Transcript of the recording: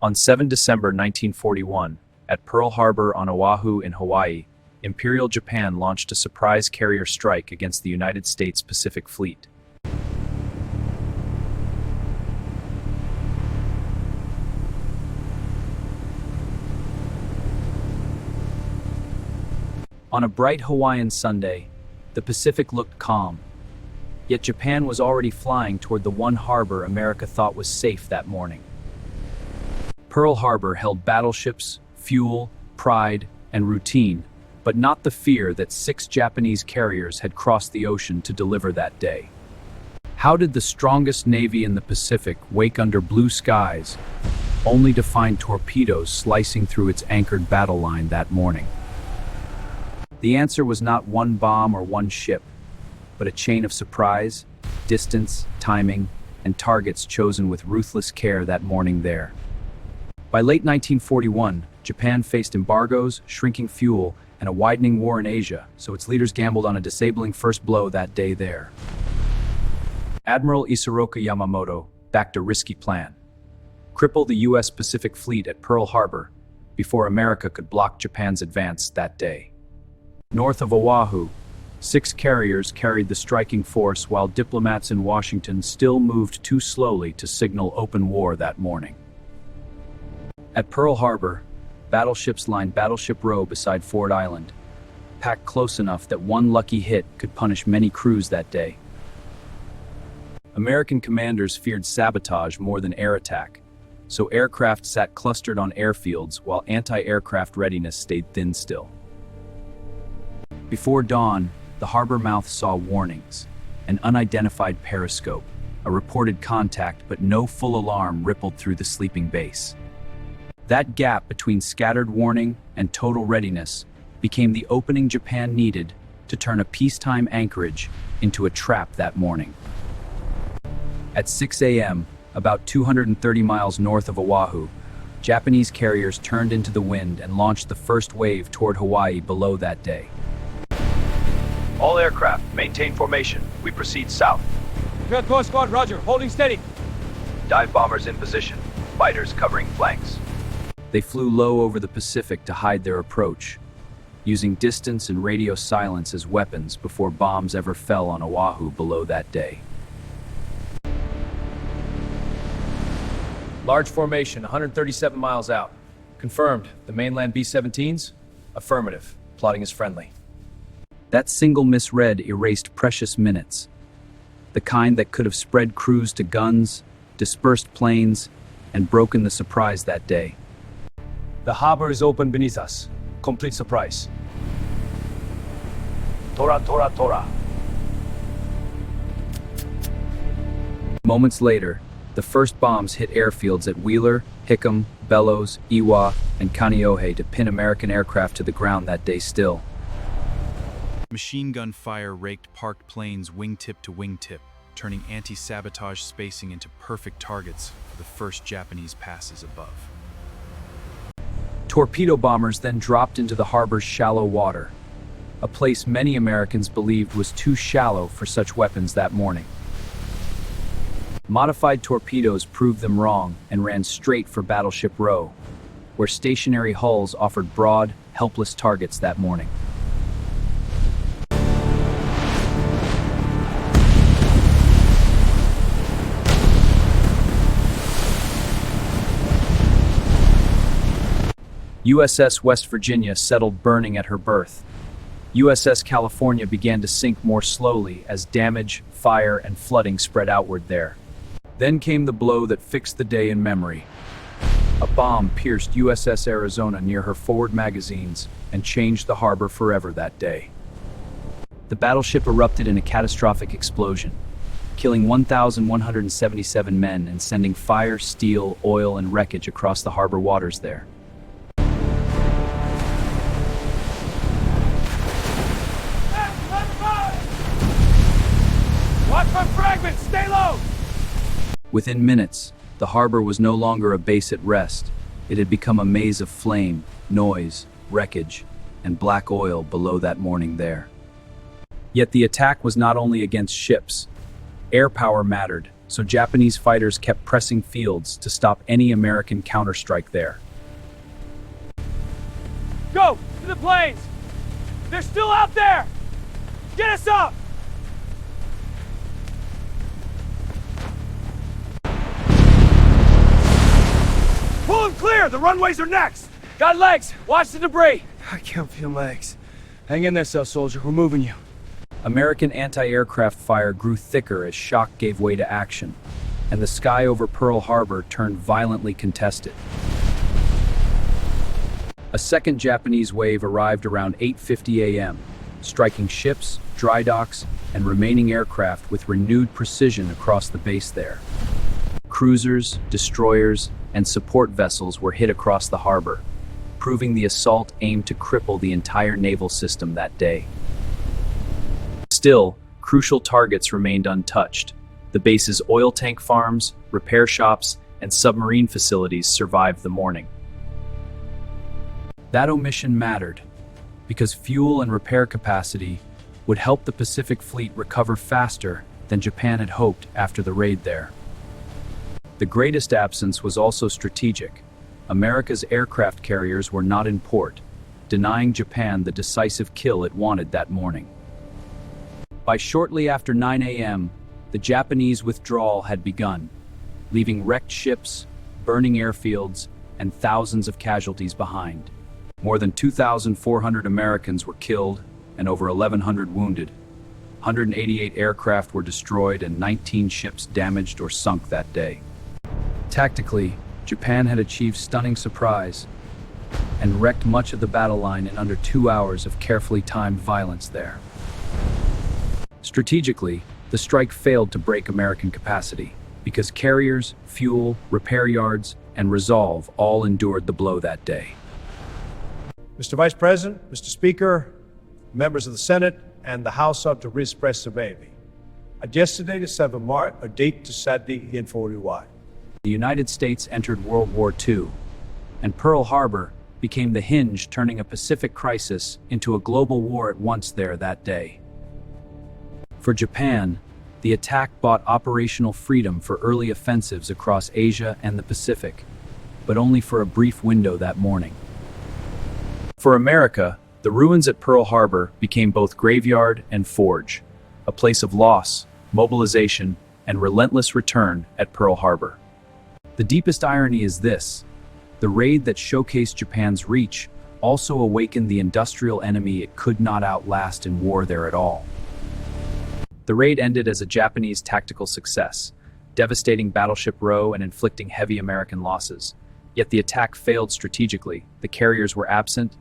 On 7 December 1941, at Pearl Harbor on Oahu in Hawaii, Imperial Japan launched a surprise carrier strike against the United States Pacific Fleet. On a bright Hawaiian Sunday, the Pacific looked calm. Yet Japan was already flying toward the one harbor America thought was safe that morning. Pearl Harbor held battleships, fuel, pride, and routine, but not the fear that 6 Japanese carriers had crossed the ocean to deliver that day. How did the strongest navy in the Pacific wake under blue skies, only to find torpedoes slicing through its anchored battle line that morning? The answer was not one bomb or one ship, but a chain of surprise, distance, timing, and targets chosen with ruthless care that morning there. By late 1941, Japan faced embargoes, shrinking fuel, and a widening war in Asia, so its leaders gambled on a disabling first blow that day there. Admiral Isoroku Yamamoto backed a risky plan: cripple the U.S. Pacific Fleet at Pearl Harbor before America could block Japan's advance that day. North of Oahu, 6 carriers carried the striking force while diplomats in Washington still moved too slowly to signal open war that morning. At Pearl Harbor, battleships lined Battleship Row beside Ford Island, packed close enough that one lucky hit could punish many crews that day. American commanders feared sabotage more than air attack, so aircraft sat clustered on airfields while anti-aircraft readiness stayed thin still. Before dawn, the harbor mouth saw warnings: an unidentified periscope, a reported contact, but no full alarm rippled through the sleeping base. That gap between scattered warning and total readiness became the opening Japan needed to turn a peacetime anchorage into a trap that morning. At 6 a.m., about 230 miles north of Oahu, Japanese carriers turned into the wind and launched the first wave toward Hawaii below that day. All aircraft, maintain formation. We proceed south. Red Coast Squad, roger. Holding steady. Dive bombers in position. Fighters covering flanks. They flew low over the Pacific to hide their approach, using distance and radio silence as weapons before bombs ever fell on Oahu below that day. Large formation, 137 miles out. Confirmed. The mainland B-17s? Affirmative. Plotting is friendly. That single misread erased precious minutes. The kind that could have spread crews to guns, dispersed planes, and broken the surprise that day. The harbor is open beneath us. Complete surprise. Tora, tora, tora. Moments later, the first bombs hit airfields at Wheeler, Hickam, Bellows, Iwa, and Kaneohe to pin American aircraft to the ground that day still. Machine gun fire raked parked planes wingtip to wingtip, turning anti-sabotage spacing into perfect targets for the first Japanese passes above. Torpedo bombers then dropped into the harbor's shallow water, a place many Americans believed was too shallow for such weapons that morning. Modified torpedoes proved them wrong and ran straight for Battleship Row, where stationary hulls offered broad, helpless targets that morning. USS West Virginia settled burning at her berth. USS California began to sink more slowly as damage, fire, and flooding spread outward there. Then came the blow that fixed the day in memory. A bomb pierced USS Arizona near her forward magazines and changed the harbor forever that day. The battleship erupted in a catastrophic explosion, killing 1,177 men and sending fire, steel, oil, and wreckage across the harbor waters there. Watch for fragments! Stay low! Within minutes, the harbor was no longer a base at rest. It had become a maze of flame, noise, wreckage, and black oil below that morning there. Yet the attack was not only against ships. Air power mattered, so Japanese fighters kept pressing fields to stop any American counterstrike there. Go! To the planes! They're still out there! Get us up! Pull them clear! The runways are next! Got legs! Watch the debris! I can't feel legs. Hang in there, soldier. We're moving you. American anti-aircraft fire grew thicker as shock gave way to action, and the sky over Pearl Harbor turned violently contested. A second Japanese wave arrived around 8:50 a.m., striking ships, dry docks, and remaining aircraft with renewed precision across the base there. Cruisers, destroyers, and support vessels were hit across the harbor, proving the assault aimed to cripple the entire naval system that day. Still, crucial targets remained untouched. The base's oil tank farms, repair shops, and submarine facilities survived the morning. That omission mattered, because fuel and repair capacity would help the Pacific Fleet recover faster than Japan had hoped after the raid there. The greatest absence was also strategic. America's aircraft carriers were not in port, denying Japan the decisive kill it wanted that morning. By shortly after 9 a.m., the Japanese withdrawal had begun, leaving wrecked ships, burning airfields, and thousands of casualties behind. More than 2,400 Americans were killed and over 1,100 wounded. 188 aircraft were destroyed and 19 ships damaged or sunk that day. Tactically, Japan had achieved stunning surprise and wrecked much of the battle line in under 2 hours of carefully timed violence there. Strategically, the strike failed to break American capacity because carriers, fuel, repair yards, and resolve all endured the blow that day. Mr. Vice President, Mr. Speaker, members of the Senate, and the House of the Rispres-Sabavi. Yesterday, the 7th March, a date to Saturday in 41. The United States entered World War II, and Pearl Harbor became the hinge turning a Pacific crisis into a global war at once there that day. For Japan, the attack brought operational freedom for early offensives across Asia and the Pacific, but only for a brief window that morning. For America, the ruins at Pearl Harbor became both graveyard and forge, a place of loss, mobilization, and relentless return at Pearl Harbor. The deepest irony is this: the raid that showcased Japan's reach also awakened the industrial enemy it could not outlast in war there at all. The raid ended as a Japanese tactical success, devastating Battleship Row and inflicting heavy American losses. Yet the attack failed strategically. The carriers were absent,